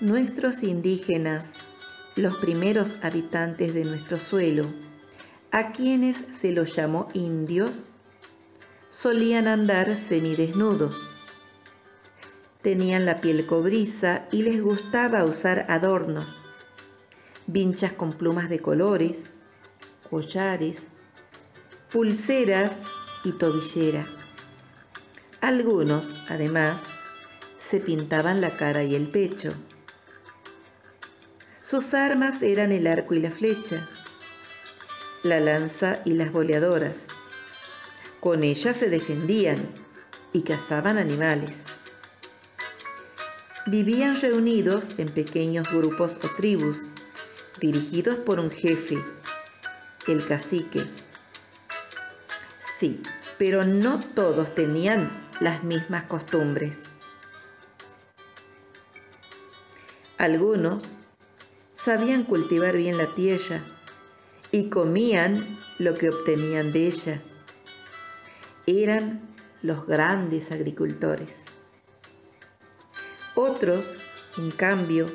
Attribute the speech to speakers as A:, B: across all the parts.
A: Nuestros indígenas, los primeros habitantes de nuestro suelo, a quienes se los llamó indios, solían andar semidesnudos. Tenían la piel cobriza y les gustaba usar adornos, vinchas con plumas de colores, collares, pulseras y tobillera. Algunos, además, se pintaban la cara y el pecho. Sus armas eran el arco y la flecha, la lanza y las boleadoras. Con ellas se defendían y cazaban animales. Vivían reunidos en pequeños grupos o tribus, dirigidos por un jefe, el cacique. Sí, pero no todos tenían las mismas costumbres. Algunos sabían cultivar bien la tierra y comían lo que obtenían de ella. Eran los grandes agricultores. Otros, en cambio,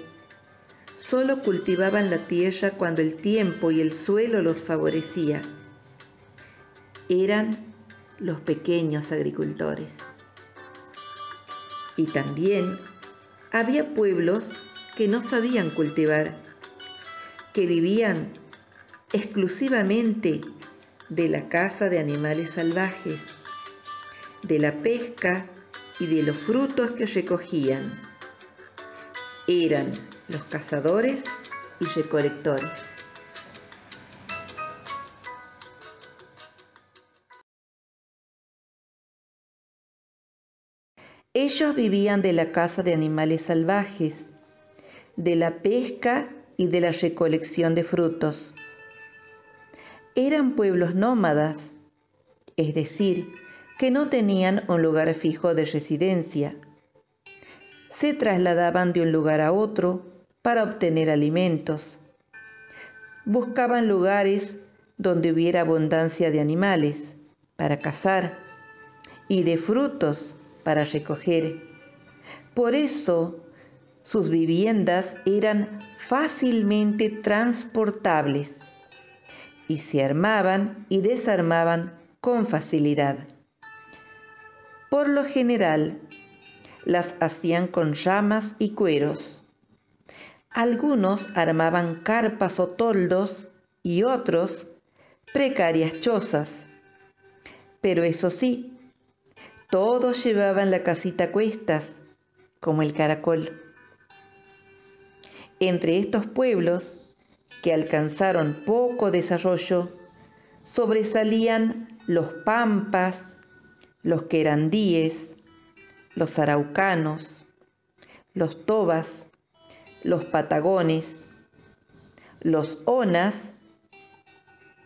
A: solo cultivaban la tierra cuando el tiempo y el suelo los favorecía. Eran los pequeños agricultores. Y también había pueblos que no sabían cultivar, que vivían exclusivamente de la caza de animales salvajes, de la pesca y de los frutos que recogían. Eran los cazadores y recolectores. Ellos vivían de la caza de animales salvajes, de la pesca y de la recolección de frutos. Eran pueblos nómadas, es decir, que no tenían un lugar fijo de residencia. Se trasladaban de un lugar a otro para obtener alimentos. Buscaban lugares donde hubiera abundancia de animales para cazar y de frutos para recoger. Por eso, sus viviendas eran fácilmente transportables y se armaban y desarmaban con facilidad. Por lo general, las hacían con ramas y cueros. Algunos armaban carpas o toldos y otros precarias chozas. Pero eso sí, todos llevaban la casita a cuestas, como el caracol. Entre estos pueblos, que alcanzaron poco desarrollo, sobresalían los pampas, los querandíes, los araucanos, los tobas, los patagones, los onas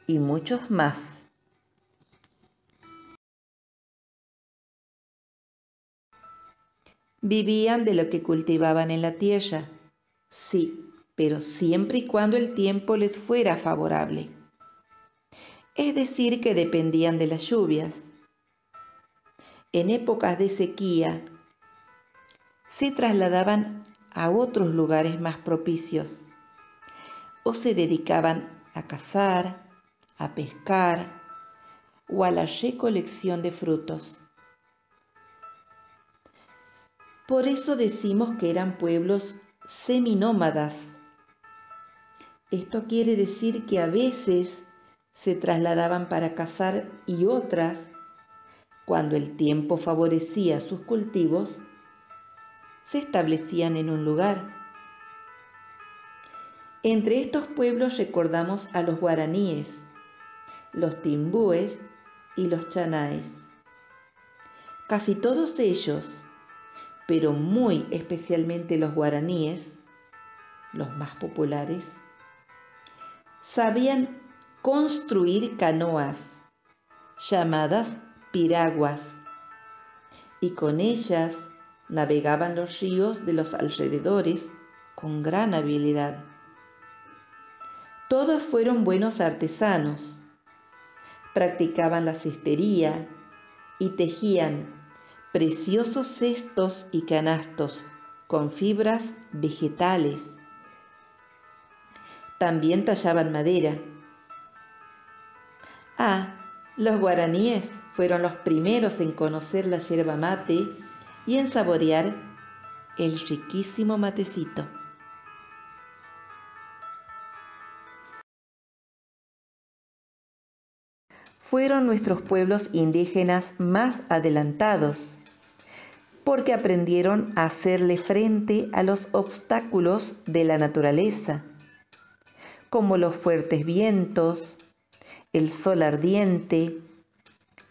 A: y muchos más. Vivían de lo que cultivaban en la tierra, sí, pero siempre y cuando el tiempo les fuera favorable. Es decir, que dependían de las lluvias. En épocas de sequía, se trasladaban a otros lugares más propicios o se dedicaban a cazar, a pescar o a la recolección de frutos. Por eso decimos que eran pueblos seminómadas. Esto quiere decir que a veces se trasladaban para cazar y otras, cuando el tiempo favorecía sus cultivos, se establecían en un lugar. Entre estos pueblos recordamos a los guaraníes, los timbúes y los chanaes. Casi todos ellos, pero muy especialmente los guaraníes, los más populares, sabían construir canoas, llamadas piraguas, y con ellas navegaban los ríos de los alrededores con gran habilidad. Todos fueron buenos artesanos, practicaban la cestería y tejían preciosos cestos y canastos con fibras vegetales. También tallaban madera. Los guaraníes fueron los primeros en conocer la yerba mate y en saborear el riquísimo matecito. Fueron nuestros pueblos indígenas más adelantados, porque aprendieron a hacerle frente a los obstáculos de la naturaleza, como los fuertes vientos, el sol ardiente,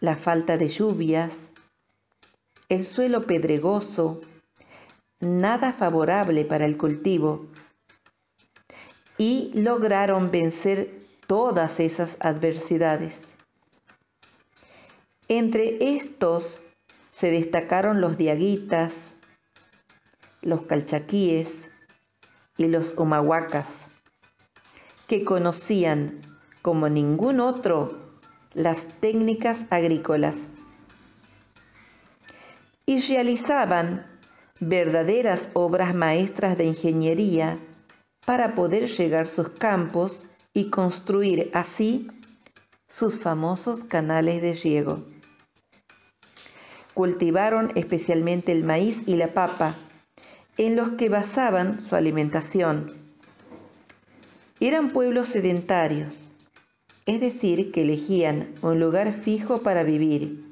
A: la falta de lluvias, el suelo pedregoso, nada favorable para el cultivo, y lograron vencer todas esas adversidades. Entre estos se destacaron los diaguitas, los calchaquíes y los humahuacas, que conocían como ningún otro las técnicas agrícolas y realizaban verdaderas obras maestras de ingeniería para poder llegar a sus campos y construir así sus famosos canales de riego. Cultivaron especialmente el maíz y la papa, en los que basaban su alimentación. Eran pueblos sedentarios, es decir, que elegían un lugar fijo para vivir.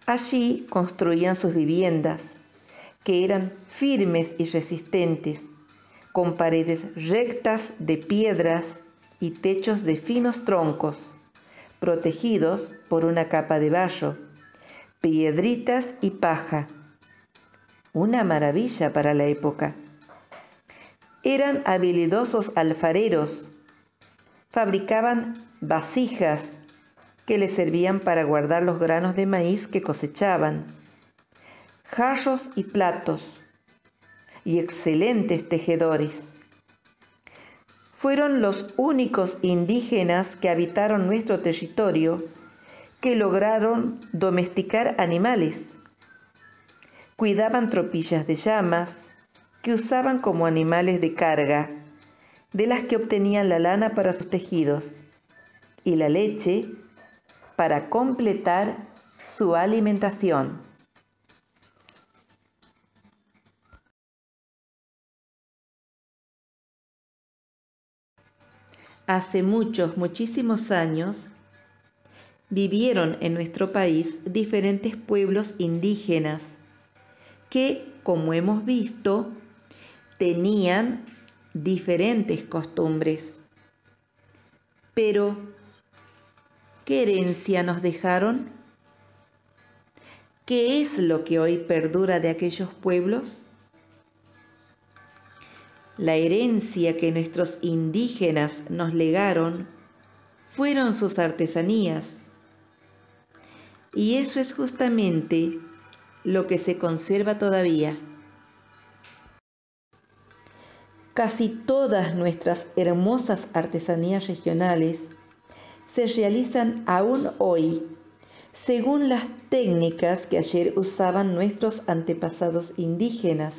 A: Allí construían sus viviendas, que eran firmes y resistentes, con paredes rectas de piedras y techos de finos troncos, protegidos por una capa de barro, piedritas y paja. Una maravilla para la época. Eran habilidosos alfareros. Fabricaban vasijas que les servían para guardar los granos de maíz que cosechaban, jarros y platos, y excelentes tejedores. Fueron los únicos indígenas que habitaron nuestro territorio que lograron domesticar animales. Cuidaban tropillas de llamas que usaban como animales de carga, de las que obtenían la lana para sus tejidos y la leche para completar su alimentación. Hace muchísimos años, vivieron en nuestro país diferentes pueblos indígenas que, como hemos visto, tenían diferentes costumbres. Pero, ¿qué herencia nos dejaron? ¿Qué es lo que hoy perdura de aquellos pueblos? La herencia que nuestros indígenas nos legaron fueron sus artesanías. Y eso es justamente lo que se conserva todavía. Casi todas nuestras hermosas artesanías regionales se realizan aún hoy según las técnicas que ayer usaban nuestros antepasados indígenas.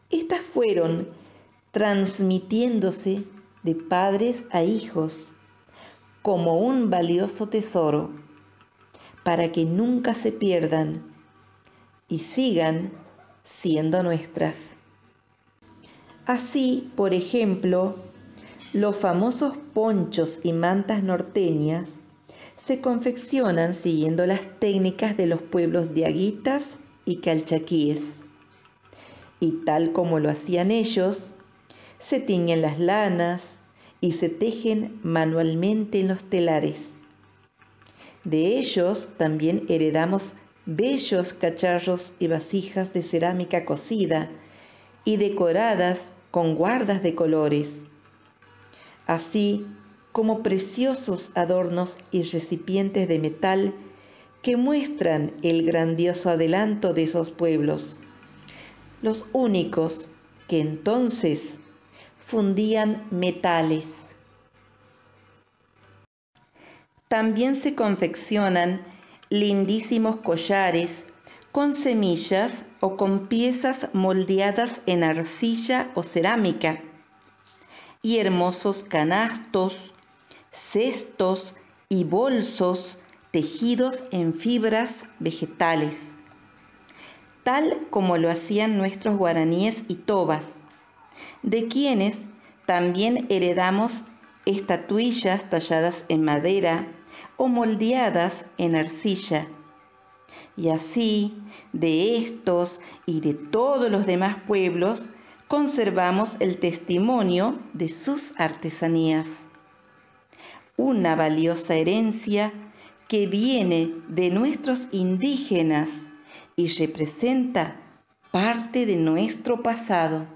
A: Estas fueron transmitiéndose de padres a hijos como un valioso tesoro para que nunca se pierdan y sigan siendo nuestras. Así, por ejemplo, los famosos ponchos y mantas norteñas se confeccionan siguiendo las técnicas de los pueblos diaguitas y calchaquíes. Y tal como lo hacían ellos, se tiñen las lanas y se tejen manualmente en los telares. De ellos también heredamos bellos cacharros y vasijas de cerámica cocida y decoradas con guardas de colores, así como preciosos adornos y recipientes de metal que muestran el grandioso adelanto de esos pueblos, los únicos que entonces fundían metales. También se confeccionan lindísimos collares con semillas o con piezas moldeadas en arcilla o cerámica, y hermosos canastos, cestos y bolsos tejidos en fibras vegetales, tal como lo hacían nuestros guaraníes y tobas, de quienes también heredamos estatuillas talladas en madera o moldeadas en arcilla. Y así, de estos y de todos los demás pueblos, conservamos el testimonio de sus artesanías. Una valiosa herencia que viene de nuestros indígenas y representa parte de nuestro pasado.